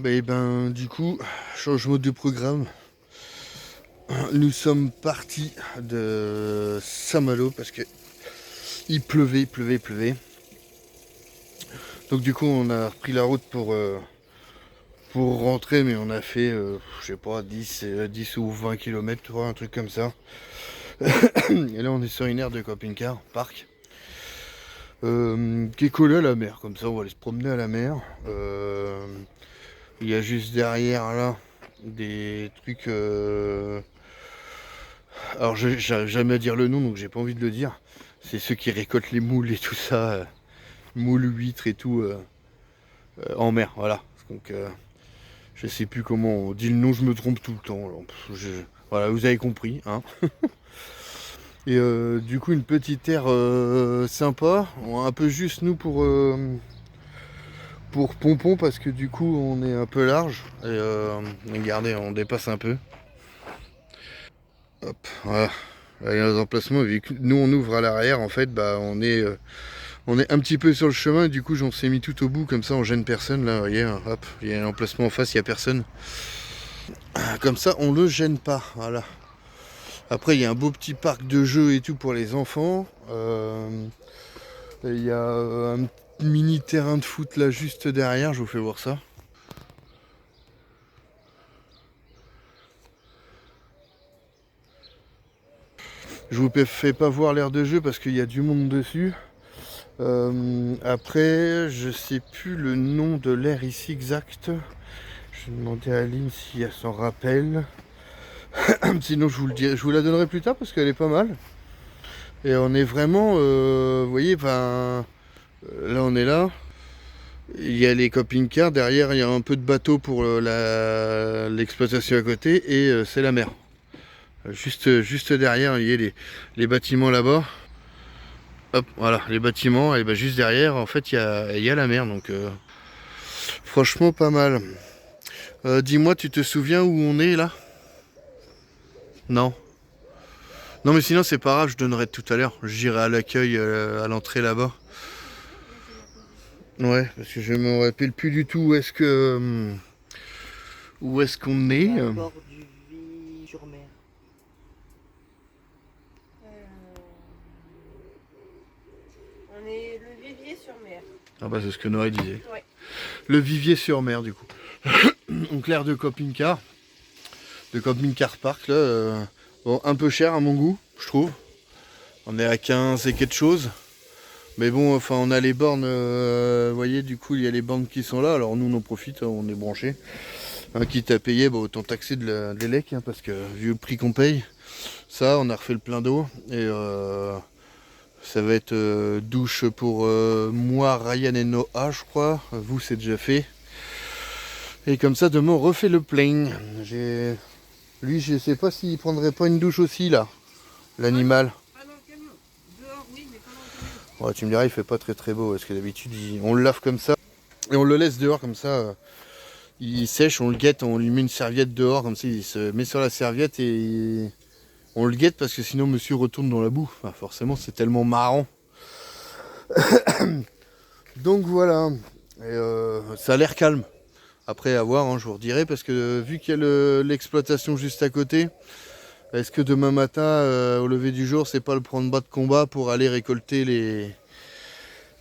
et ben du coup, changement de programme. Nous sommes partis de Saint-Malo parce que il pleuvait. Donc du coup on a repris la route pour rentrer, mais on a fait, je sais pas, 10 ou 20 km, tu vois, un truc comme ça. Et là on est sur une aire de camping-car, parc, qui est collée à la mer, comme ça on va aller se promener à la mer. Il y a juste derrière là des trucs... alors j'arrive jamais à dire le nom, donc j'ai pas envie de le dire. C'est ceux qui récoltent les moules et tout ça, moules, huîtres et tout, en mer, voilà. Donc je sais plus comment on dit le nom, je me trompe tout le temps. Alors, voilà, vous avez compris, hein. Et du coup une petite aire sympa, un peu juste nous pour pompon, parce que du coup on est un peu large. Et regardez, on dépasse un peu. Hop, voilà. Là, il y a un emplacement, vu que nous on ouvre à l'arrière, en fait, bah on est un petit peu sur le chemin, et du coup j'en s'est mis tout au bout, comme ça on gêne personne. Là, vous voyez, hop, il y a un emplacement en face, il n'y a personne. Comme ça on le gêne pas, voilà. Après il y a un beau petit parc de jeux et tout pour les enfants. Il y a un mini terrain de foot là juste derrière, je vous fais voir ça. Je vous fais pas voir l'aire de jeu parce qu'il y a du monde dessus. Après, je sais plus le nom de l'aire ici exact. Je vais demander à Aline si elle s'en rappelle. Sinon, je vous le dirai, je vous la donnerai plus tard parce qu'elle est pas mal. Et on est vraiment, vous voyez, là on est là. Il y a les camping-cars, derrière il y a un peu de bateau pour l'exploitation à côté, et c'est la mer. Juste derrière, il y a les bâtiments là-bas. Hop, voilà, les bâtiments, et ben juste derrière, en fait, il y a la mer, donc franchement pas mal. Dis-moi, tu te souviens où on est là? Non. Non, mais sinon, c'est pas grave, je donnerai tout à l'heure. J'irai à l'accueil, à l'entrée là-bas. Ouais, parce que je me rappelle plus du tout où est-ce qu'on est. À bord du Vie-sur-Mer. On est le Vivier-sur-Mer. Ah bah c'est ce que Noé disait. Ouais. Le Vivier-sur-Mer du coup. Donc l'air de camping-car park là. Bon, un peu cher à mon goût, je trouve. On est à 15 et quelque chose. Mais bon, enfin on a les bornes, vous voyez, du coup il y a les bornes qui sont là. Alors nous on en profite, on est branchés. Quitte à payer, bah, autant taxer de l'élec, hein, parce que vu le prix qu'on paye, ça on a refait le plein d'eau. Et ça va être douche pour moi, Ryan et Noah, je crois. Vous, c'est déjà fait. Et comme ça, demain, on refait le plein. Lui, je sais pas s'il prendrait pas une douche aussi, là. L'animal. Pas dans le camion. Dehors, oui, mais pas dans le camion. Ouais, tu me diras, il fait pas très très beau. Parce que d'habitude, on le lave comme ça. Et on le laisse dehors comme ça. Il sèche, on le guette, on lui met une serviette dehors. Comme ça, il se met sur la serviette et on le guette parce que sinon, monsieur retourne dans la boue. Enfin, forcément, c'est tellement marrant. Donc voilà. Et ça a l'air calme. Après à voir, hein, je vous redirai, parce que vu qu'il y a l'exploitation juste à côté, est-ce que demain matin, au lever du jour, c'est pas le prendre-bas de combat pour aller récolter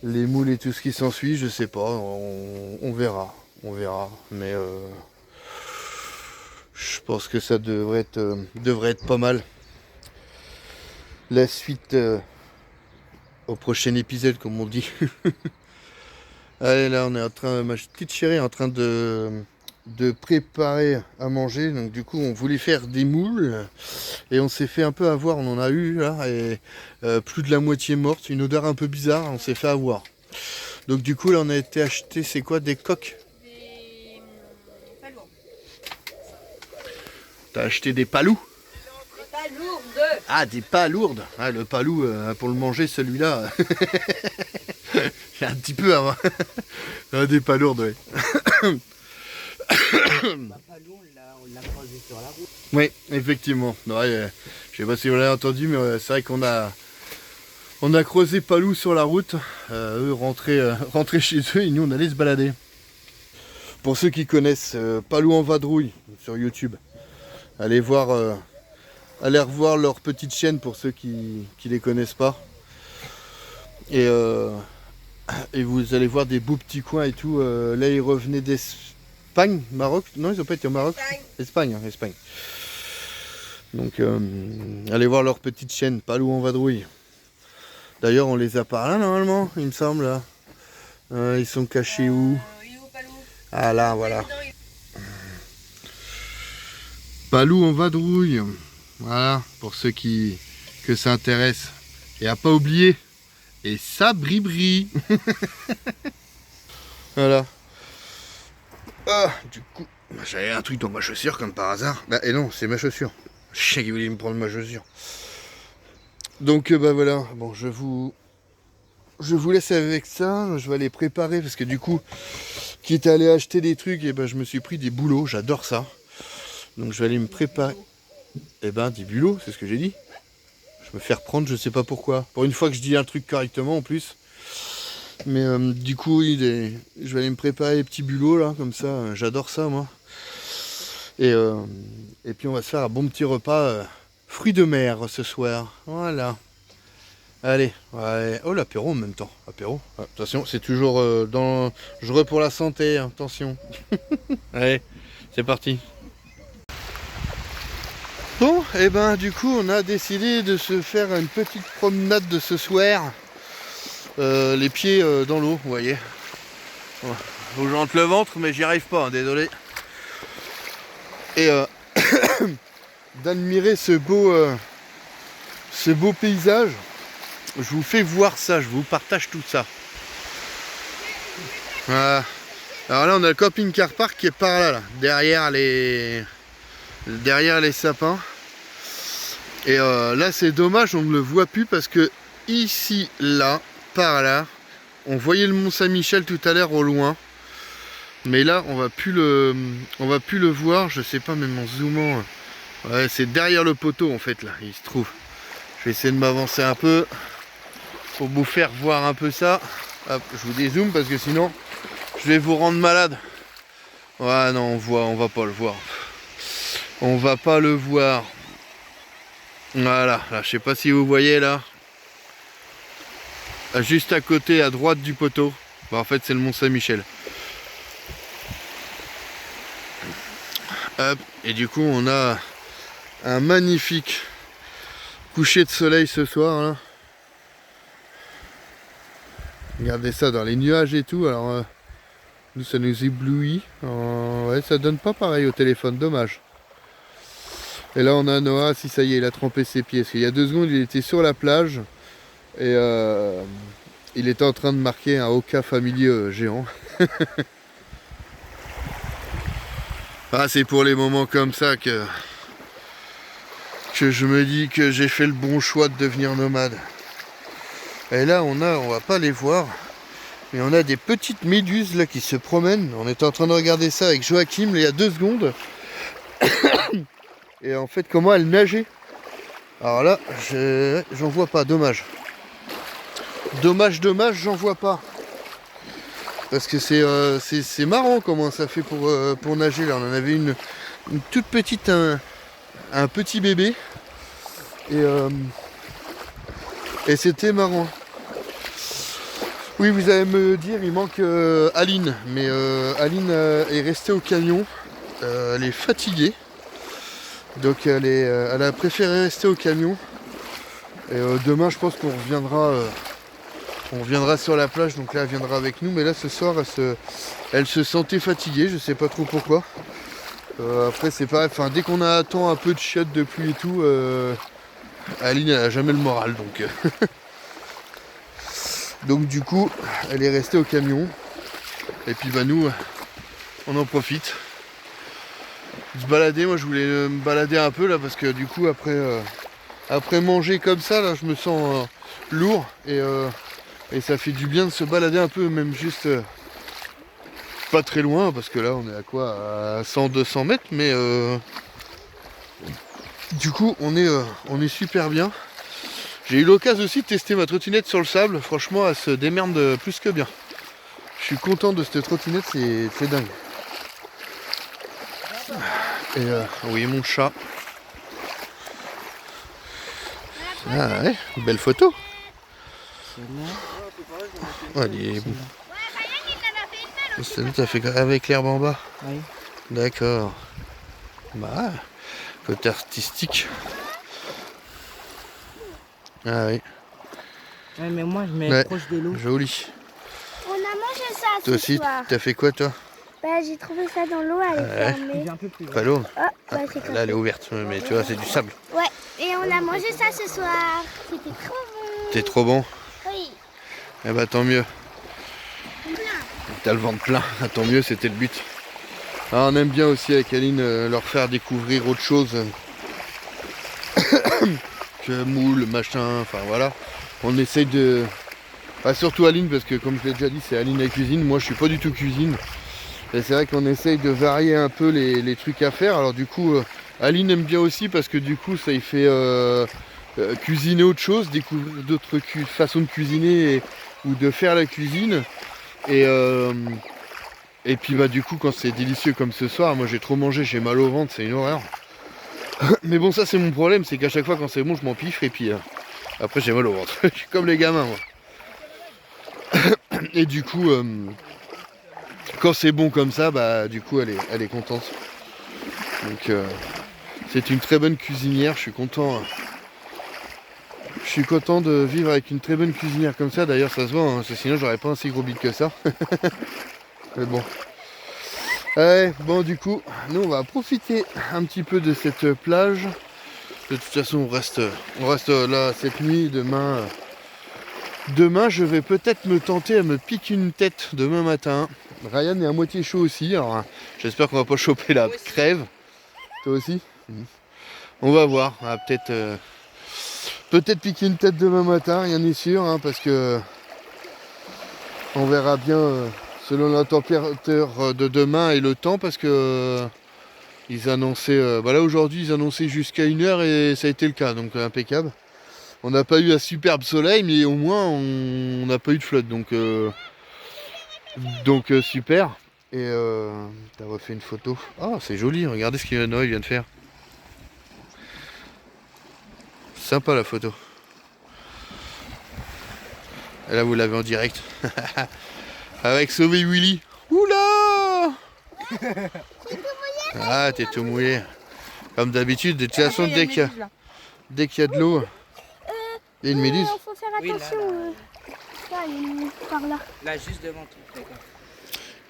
les moules et tout ce qui s'ensuit? Je sais pas, on verra. On verra. Mais je pense que ça devrait être pas mal. La suite au prochain épisode, comme on dit. Allez, là on est en train, ma petite chérie est en train de préparer à manger. Donc du coup on voulait faire des moules et on s'est fait un peu avoir. On en a eu là, et plus de la moitié morte, une odeur un peu bizarre, on s'est fait avoir. Donc du coup là on a été acheter, c'est quoi, des coques? Des palourdes. T'as acheté des palous? Des palourdes. Ah, des palourdes. Ah, le palou, pour le manger celui-là. J'ai un petit peu avant. Ah, des palourdes, ouais. Papalou, on l'a croisé sur la route. Oui, effectivement. Ouais, je sais pas si vous l'avez entendu, mais c'est vrai qu'on a croisé Palou sur la route. Eux rentraient chez eux et nous on allait se balader. Pour ceux qui connaissent Palou en vadrouille sur YouTube, allez voir, allez revoir leur petite chaîne pour ceux qui les connaissent pas. Et vous allez voir des beaux petits coins et tout. Là, ils revenaient d'Espagne, Maroc. Non, ils n'ont pas été au Maroc. Espagne, hein, Espagne. Donc, allez voir leur petite chaîne, Palou en vadrouille. D'ailleurs, on les a par là, normalement, il me semble. Là. Ils sont cachés où? Il est où, Palou? Ah là, voilà. Palou en vadrouille. Voilà, pour ceux que ça intéresse. Et à pas oublier. Et ça brille. Voilà. Ah, du coup, j'avais un truc dans ma chaussure comme par hasard. Bah, et non, c'est ma chaussure. Je sais qu'il voulait me prendre ma chaussure. Donc, bah voilà. Bon, je vous laisse avec ça. Je vais aller préparer parce que du coup, quitte à aller acheter des trucs, et ben je me suis pris des boulots. J'adore ça. Donc, je vais aller me préparer. Et ben, des bulots, c'est ce que j'ai dit. Je me fais reprendre, je sais pas pourquoi. Pour une fois que je dis un truc correctement en plus. Mais du coup, je vais aller me préparer les petits bulots là, comme ça. J'adore ça moi. Et puis on va se faire un bon petit repas fruits de mer ce soir. Voilà. Allez, ouais. Oh l'apéro en même temps. Apéro. Ah, attention, c'est toujours dangereux pour la santé. Hein. Attention. Allez, c'est parti. Bon, et ben du coup on a décidé de se faire une petite promenade de ce soir, les pieds dans l'eau, vous voyez. Faut que je rentre le ventre, mais j'y arrive pas, hein, désolé. Et d'admirer ce beau paysage. Je vous fais voir ça, je vous partage tout ça. Voilà. Alors là on a le camping-car park qui est par là, derrière les sapins. Et là c'est dommage, on ne le voit plus parce que ici, là, par là, on voyait le Mont Saint-Michel tout à l'heure au loin. Mais là on va plus le voir, je sais pas, même en zoomant. Ouais, c'est derrière le poteau en fait là, il se trouve. Je vais essayer de m'avancer un peu pour vous faire voir un peu ça. Hop, je vous dézoome parce que sinon je vais vous rendre malade. Ouais non, on va pas le voir. On va pas le voir. Voilà, là, je sais pas si vous voyez là. Juste à côté, à droite du poteau. Bah, en fait, c'est le Mont Saint-Michel. Hop, et du coup, on a un magnifique coucher de soleil ce soir. Là. Regardez ça dans les nuages et tout. Alors, nous, ça nous éblouit. Ouais, ça donne pas pareil au téléphone, dommage. Et là on a Noah, si ça y est, il a trempé ses pieds. Parce qu'il y a 2 secondes, il était sur la plage. Et il était en train de marquer un oka familier géant. Ah, c'est pour les moments comme ça que je me dis que j'ai fait le bon choix de devenir nomade. Et là on va pas les voir. Mais on a des petites méduses là qui se promènent. On était en train de regarder ça avec Joachim il y a 2 secondes. Et en fait, comment elle nageait. Alors là, j'en vois pas, dommage. Dommage, j'en vois pas. Parce que c'est marrant comment ça fait pour nager. Là, on en avait une toute petite, un petit bébé. Et c'était marrant. Oui, vous allez me dire, il manque Aline. Mais Aline est restée au camion. Elle est fatiguée. Donc elle a préféré rester au camion. Et demain je pense qu'on reviendra sur la plage. Donc là elle viendra avec nous. Mais là ce soir elle se sentait fatiguée. Je sais pas trop pourquoi. Après c'est pareil. Enfin, dès qu'on attend un peu de chiottes de pluie et tout, Aline elle a jamais le moral. Donc, donc du coup elle est restée au camion. Et puis bah nous on en profite. Se balader, moi je voulais me balader un peu là parce que du coup après manger comme ça là je me sens lourd et ça fait du bien de se balader un peu, même juste pas très loin parce que là on est à quoi, à 100-200 mètres, mais du coup on est super bien. J'ai eu l'occasion aussi de tester ma trottinette sur le sable, franchement elle se démerde plus que bien. Je suis content de cette trottinette, c'est dingue. Et oui, mon chat. Ah ouais, belle photo. Celle-là. Ouais, il est bon. Celle-là, t'as fait avec l'herbe en bas. Oui. D'accord. Bah, côté artistique. Ah oui, Ouais, mais moi je mets ouais, proche de l'eau. joli. On a mangé ça Toi ce aussi, soir. t'as fait quoi toi? Bah, j'ai trouvé ça dans l'eau, elle est Ouais. fermée. J'ai un peu plus. Pas l'eau. Oh, bah, c'est Là, elle est cassé. ouverte, mais tu vois, c'est du sable. Ouais, et on a mangé ça ce soir. C'était trop bon. T'es trop bon. Oui. Eh bah tant mieux. T'as le ventre plein. Ah, tant mieux, c'était le but. Ah, on aime bien aussi avec Aline leur faire découvrir autre chose que moule, machin, enfin voilà. On essaye de... Ah, surtout Aline, parce que comme je l'ai déjà dit, c'est Aline la cuisine. Moi, je suis pas du tout cuisine. Et c'est vrai qu'on essaye de varier un peu les trucs à faire. Alors du coup, Aline aime bien aussi parce que du coup, ça y fait cuisiner autre chose, découvrir d'autres façons de cuisiner ou de faire la cuisine. Et puis bah du coup, quand c'est délicieux comme ce soir, moi j'ai trop mangé, j'ai mal au ventre, c'est une horreur. Mais bon, ça c'est mon problème, c'est qu'à chaque fois quand c'est bon, je m'empiffre et puis après j'ai mal au ventre. Je suis comme les gamins, moi. Et du coup, quand c'est bon comme ça, bah du coup elle est contente. Donc c'est une très bonne cuisinière, je suis content. Je suis content de vivre avec une très bonne cuisinière comme ça. D'ailleurs ça se voit, hein, parce que sinon j'aurais pas un si gros bide que ça. Mais bon. Ouais, bon du coup, nous on va profiter un petit peu de cette plage. De toute façon on reste là cette nuit, demain. Demain je vais peut-être me tenter à me piquer une tête demain matin. Ryan est à moitié chaud aussi, alors j'espère qu'on va pas choper la crève. Toi aussi? On va voir, on va peut-être piquer une tête demain matin, rien n'est sûr, hein, parce que on verra bien selon la température de demain et le temps, parce que ils annonçaient, bah là aujourd'hui ils annonçaient jusqu'à 1h et ça a été le cas, donc impeccable. On n'a pas eu un superbe soleil, mais au moins on n'a pas eu de flotte, donc super. Et t'as refait une photo. Ah, c'est joli, regardez ce qu'il vient de faire. Sympa la photo. Et là vous l'avez en direct. Avec Sauvé Willy. Oula. Ah, t'es tout mouillé. Comme d'habitude, de toute façon, dès qu'il y a de l'eau, il y a une méduse. Faut faire Oui, là, attention. Là, il y a une par là. Là, juste devant tout. D'accord.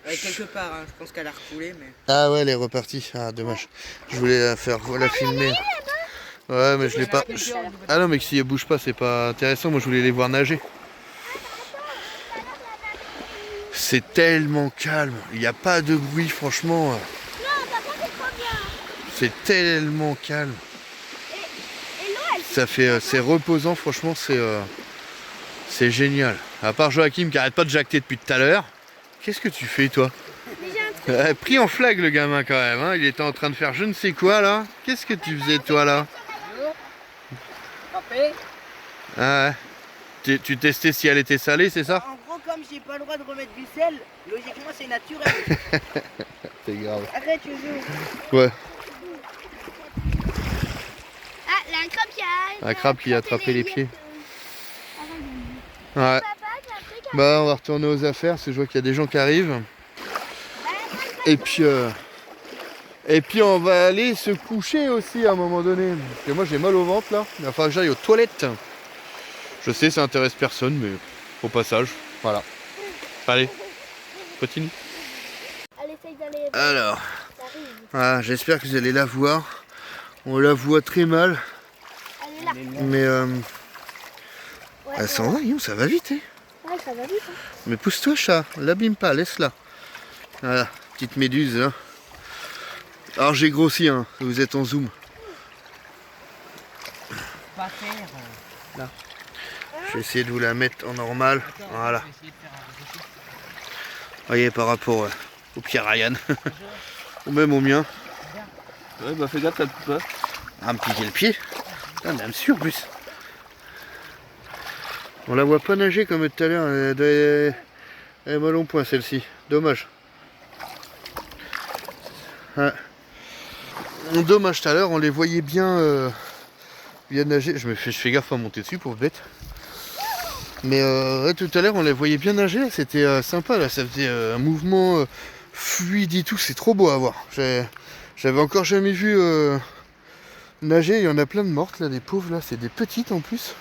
Quelque part, hein, je pense qu'elle a recoulé, mais. Ah ouais, elle est repartie. Ah, dommage. Je voulais la faire la filmer. Ouais, mais je l'ai pas. Ah non, mais si elle bouge pas, c'est pas intéressant. Moi, je voulais les voir nager. C'est tellement calme. Il n'y a pas de bruit, franchement. Non, par contre, c'est trop bien. C'est tellement calme. Et l'eau, elle Ça fait, c'est reposant, franchement, c'est génial. À part Joachim qui arrête pas de jacter depuis tout à l'heure. Qu'est-ce que tu fais, toi? Pris en flag, le gamin, quand même. Hein. Il était en train de faire je ne sais quoi, là. Qu'est-ce que tu faisais, toi, là? Ah ouais. Tu testais si elle était salée, c'est ça? En gros, comme j'ai pas le droit de remettre du sel, logiquement c'est naturel. C'est grave. Arrête, tu joues. Ouais. Ah, là, un crabe qui a... Un crabe qui a attrapé les pieds. Ouais. Papa, t'as un truc à... Bah, on va retourner aux affaires, parce que je vois qu'il y a des gens qui arrivent. Et puis on va aller se coucher aussi à un moment donné. Parce que moi j'ai mal au ventre là. Il va falloir que j'aille aux toilettes. Je sais, ça intéresse personne, mais au passage, voilà. Allez, continue. Elle essaye d'aller... Alors, Ça arrive. ah, j'espère que vous allez la voir. On la voit très mal, Elle est là. mais Ouais, elle s'en va, ça va vite. Hein. Ouais, ça va vite. Hein. Mais pousse-toi chat, l'abîme pas, laisse-la. Voilà, petite méduse là. Alors j'ai grossi, hein, vous êtes en zoom. Pas faire. Je vais essayer de vous la mettre en normal. Voilà. Vous voyez par rapport au pied Ryan. Ou même au mien. Ouais, bah fais gaffe, t'as plus peur. Ah, me piquer le pied. Ah, même sûr en plus. On la voit pas nager comme tout à l'heure. Elle est mal au point celle-ci. Dommage. Ouais. Dommage, tout à l'heure, on les voyait bien nager. Je fais gaffe à monter dessus, pauvre bête. Mais ouais, tout à l'heure, on les voyait bien nager. C'était sympa, là. Ça faisait un mouvement fluide et tout. C'est trop beau à voir. J'avais encore jamais vu nager. Il y en a plein de mortes, là, des pauvres, là. C'est des petites, en plus.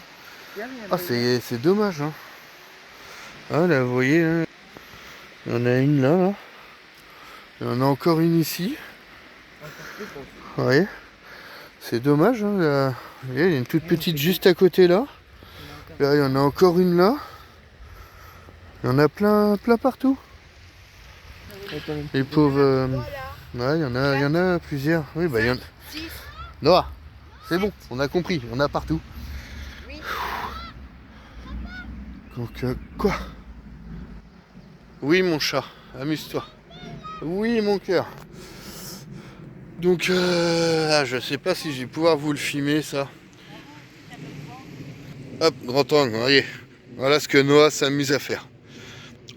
Ah, c'est dommage, hein. Ah, là, vous voyez, hein. Il y en a une là, là. Il y en a encore une ici. Oui. C'est dommage, hein, là. Vous voyez, il y a une toute petite juste à côté là. Là, il y en a encore une là. Il y en a plein partout. Les pauvres. Ouais, il y en a plusieurs. Oui, bah il y en a. Noah, c'est bon, on a compris, on a partout. Oui. Donc, quoi? Oui, mon chat, amuse-toi. Oui, mon cœur. Donc, je sais pas si je vais pouvoir vous le filmer, ça. Hop, grand angle, voyez. Voilà ce que Noah s'amuse à faire.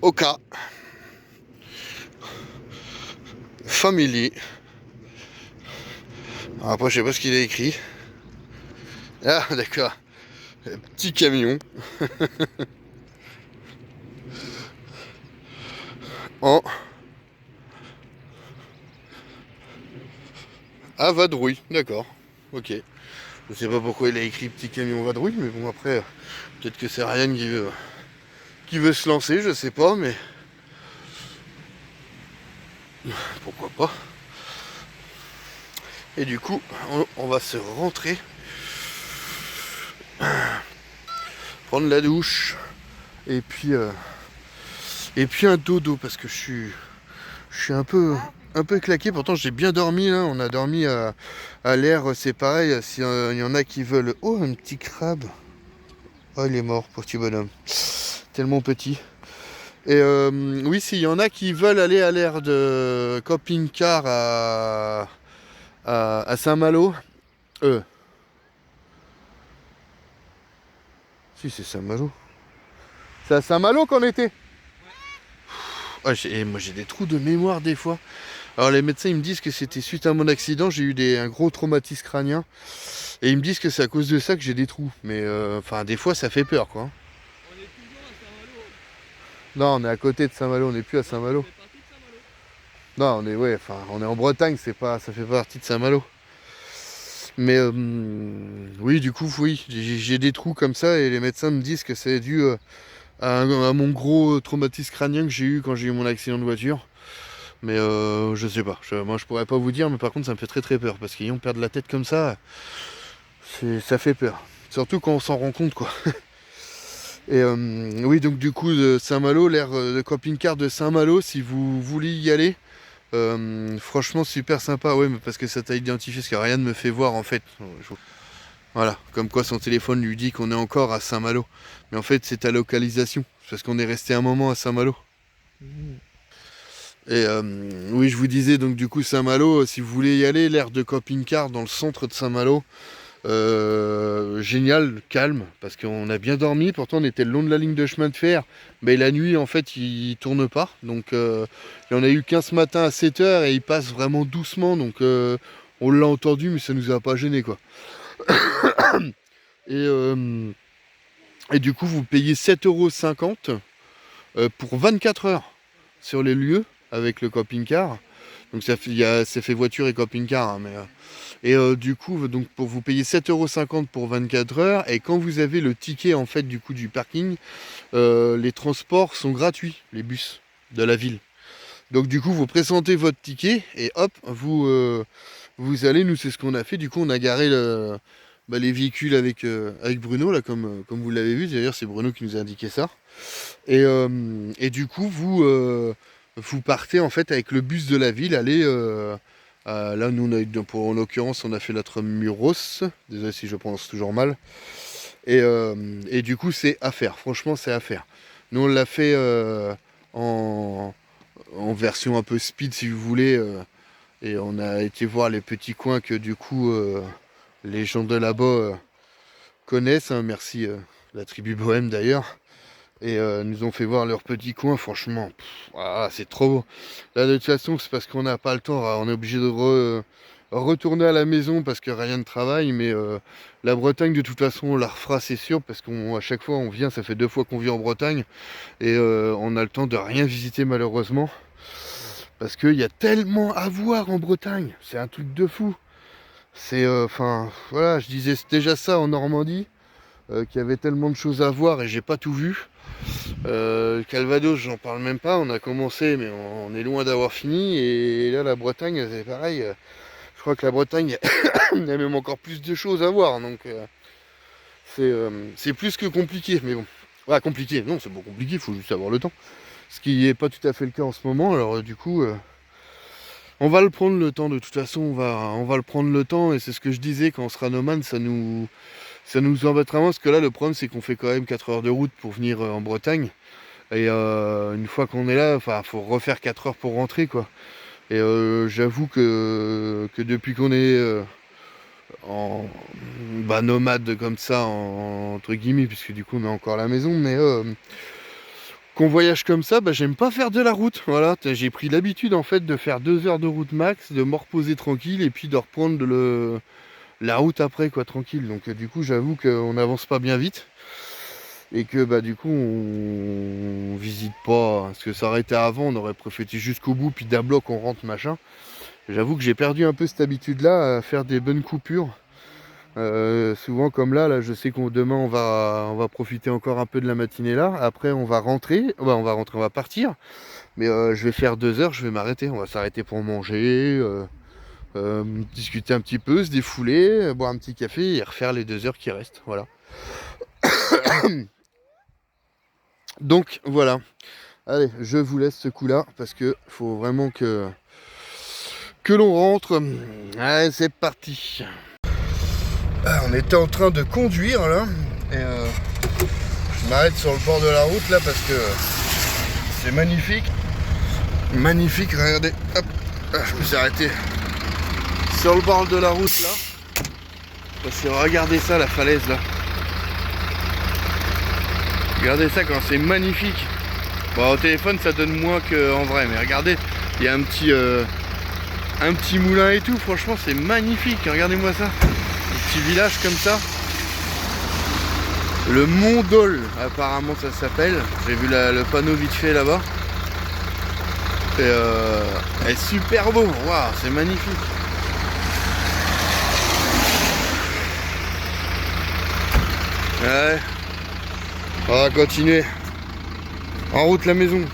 Oka. Family. Alors après, je sais pas ce qu'il a écrit. Ah, d'accord. Petit camion. En à vadrouille, d'accord. Ok. Je sais pas pourquoi il a écrit petit camion vadrouille, mais bon après, peut-être que c'est Ryan qui veut se lancer, je sais pas, mais pourquoi pas. Et du coup, on va se rentrer, prendre la douche, et puis un dodo parce que je suis un peu claqué. Pourtant j'ai bien dormi là. On a dormi à l'air, c'est pareil. S'il y en a qui veulent, oh un petit crabe. Oh il est mort, petit bonhomme, tellement petit. Et oui, s'il y en a qui veulent aller à l'air de camping-car à Saint-Malo, si c'est Saint-Malo. C'est à Saint-Malo qu'on était. Ah, moi j'ai des trous de mémoire des fois. Alors les médecins ils me disent que c'était suite à mon accident, j'ai eu un gros traumatisme crânien. Et ils me disent que c'est à cause de ça que j'ai des trous. Mais enfin des fois ça fait peur quoi. On est toujours à Saint-Malo. Non, on est à côté de Saint-Malo, on n'est plus à Saint-Malo. On fait partie de Saint-Malo. Non, on est en Bretagne, ça fait partie de Saint-Malo. Mais oui, du coup, oui, j'ai des trous comme ça et les médecins me disent que c'est dû à mon gros traumatisme crânien que j'ai eu quand j'ai eu mon accident de voiture. Mais je sais pas, moi je pourrais pas vous dire, mais par contre ça me fait très peur parce qu'ayant perdre la tête comme ça, ça fait peur. Surtout quand on s'en rend compte quoi. Et oui, donc du coup de Saint-Malo, l'aire de camping-car de Saint-Malo, si vous voulez y aller, franchement super sympa, ouais, mais parce que ça t'a identifié, ce que Ryan me fait voir en fait. Voilà, comme quoi son téléphone lui dit qu'on est encore à Saint-Malo. Mais en fait c'est ta localisation, parce qu'on est resté un moment à Saint-Malo. Et oui, je vous disais donc du coup Saint-Malo, si vous voulez y aller, l'aire de camping-car dans le centre de Saint-Malo, génial, calme, parce qu'on a bien dormi. Pourtant on était le long de la ligne de chemin de fer, mais la nuit en fait il tourne pas. Donc il y en a eu qu'un ce matin à 7h et il passe vraiment doucement. Donc on l'a entendu, mais ça nous a pas gêné quoi. Et du coup vous payez 7,50 € pour 24 heures sur les lieux avec le camping-car. Donc c'est fait voiture et camping-car. Hein, mais, du coup, donc, pour vous payer 7,50 € pour 24 heures. Et quand vous avez le ticket en fait du coup du parking, les transports sont gratuits, les bus de la ville. Donc du coup, vous présentez votre ticket et hop, vous allez. Nous, c'est ce qu'on a fait. Du coup, on a garé les véhicules avec Bruno, là, comme vous l'avez vu. D'ailleurs, c'est Bruno qui nous a indiqué ça. Et du coup, vous partez en fait avec le bus de la ville, allez là nous en l'occurrence on a fait notre Muros, désolé si je prononce toujours mal, et du coup c'est à faire, franchement c'est à faire. Nous on l'a fait en version un peu speed si vous voulez, et on a été voir les petits coins que du coup les gens de là-bas connaissent, hein, merci la tribu Bohème d'ailleurs. Et nous ont fait voir leur petit coin, franchement, c'est trop beau. Là de toute façon c'est parce qu'on n'a pas le temps, on est obligé de retourner à la maison parce que rien ne travaille, mais la Bretagne de toute façon on la refera c'est sûr, parce qu'à chaque fois on vient, ça fait 2 fois qu'on vit en Bretagne, et on a le temps de rien visiter malheureusement, parce qu'il y a tellement à voir en Bretagne, c'est un truc de fou. C'est enfin voilà, je disais déjà ça en Normandie, qu'il y avait tellement de choses à voir et j'ai pas tout vu. Calvados, j'en parle même pas, on a commencé mais on est loin d'avoir fini, et là la Bretagne c'est pareil, je crois que la Bretagne il y a même encore plus de choses à voir, donc c'est plus que compliqué, mais bon, ouais, compliqué, non c'est pas compliqué, il faut juste avoir le temps, ce qui n'est pas tout à fait le cas en ce moment, alors du coup on va le prendre le temps, de toute façon on va le prendre le temps, et c'est ce que je disais, quand on sera nomade ça nous embêtera moins, parce que là le problème c'est qu'on fait quand même 4 heures de route pour venir en Bretagne, et une fois qu'on est là, enfin faut refaire 4 heures pour rentrer quoi. Et j'avoue que depuis qu'on est en nomade comme ça, entre guillemets, puisque du coup on a encore la maison, mais qu'on voyage comme ça, j'aime pas faire de la route. Voilà, j'ai pris l'habitude en fait de faire 2 heures de route max, de me reposer tranquille et puis de reprendre la route après quoi, tranquille. Donc du coup j'avoue qu'on n'avance pas bien vite. Et que du coup on visite pas, parce que ça aurait été avant, on aurait profité jusqu'au bout, puis d'un bloc on rentre machin. J'avoue que j'ai perdu un peu cette habitude là, à faire des bonnes coupures. Souvent comme là je sais qu'on demain on va profiter encore un peu de la matinée là, après on va rentrer, on va partir, mais je vais faire 2 heures, je vais m'arrêter, on va s'arrêter pour manger, discuter un petit peu, se défouler, boire un petit café et refaire les 2 heures qui restent, voilà. Donc voilà, allez, je vous laisse ce coup là parce que faut vraiment que l'on rentre. Allez, c'est parti. On était en train de conduire là, et je m'arrête sur le bord de la route là parce que c'est magnifique. Magnifique, regardez, hop, je me suis arrêté sur le bord de la route là, parce que regardez ça, la falaise là. Regardez ça quand c'est magnifique. Bon, au téléphone ça donne moins qu'en vrai, mais regardez, il y a un petit moulin et tout, franchement c'est magnifique, regardez-moi ça. Un petit village comme ça. Le Mont Dol, apparemment ça s'appelle. J'ai vu le panneau vite fait là-bas. Et super beau, waouh, c'est magnifique. Ouais. On va continuer. En route la maison.